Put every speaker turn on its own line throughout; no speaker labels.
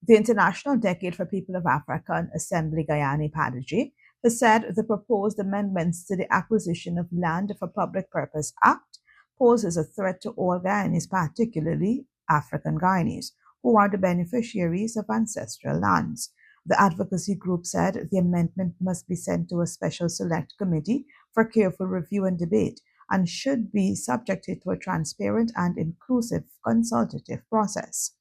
The International Decade for People of African Assembly Guyana IDPADA has said the proposed amendments to the Acquisition of Land for Public Purpose Act poses a threat to all Guyanese, particularly African Guyanese, who are the beneficiaries of ancestral lands. The advocacy group said the amendment must be sent to a special select committee for careful review and debate and should be subjected to a transparent and inclusive consultative process.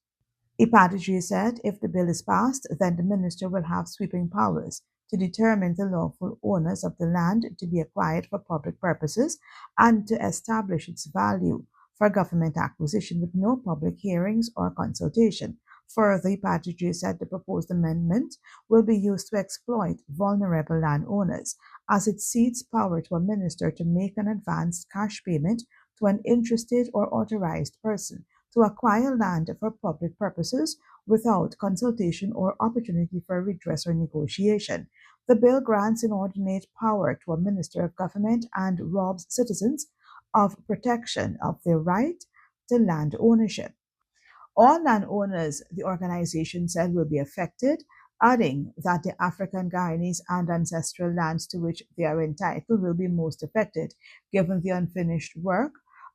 IPADA said if the bill is passed, then the minister will have sweeping powers to determine the lawful owners of the land to be acquired for public purposes and to establish its value for government acquisition with no public hearings or consultation. Further, IPADA said the proposed amendment will be used to exploit vulnerable landowners as it cedes power to a minister to make an advanced cash payment to an interested or authorized person to acquire land for public purposes without consultation or opportunity for redress or negotiation. The bill grants inordinate power to a minister of government and robs citizens of protection of their right to land ownership. All landowners, the organization said, will be affected, adding that the African Guyanese and ancestral lands to which they are entitled will be most affected, given the unfinished work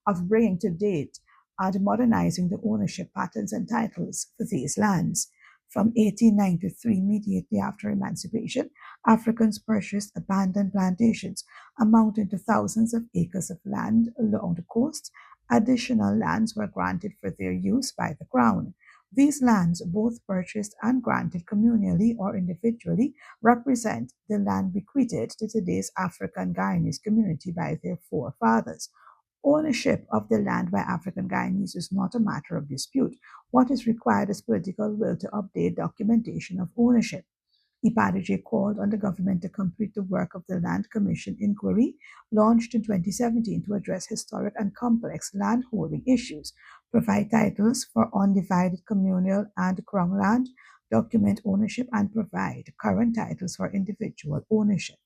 of bringing to date and modernizing the ownership patterns and titles for these lands. From 1893, immediately after emancipation, Africans purchased abandoned plantations amounting to thousands of acres of land along the coast. Additional lands were granted for their use by the Crown. These lands, both purchased and granted communally or individually, represent the land bequeathed to today's African Guyanese community by their forefathers. Ownership of the land by African Guyanese is not a matter of dispute. What is required is political will to update documentation of ownership. IPADA called on the government to complete the work of the Land Commission inquiry launched in 2017 to address historic and complex landholding issues, provide titles for undivided communal and crown land, document ownership, and provide current titles for individual ownership.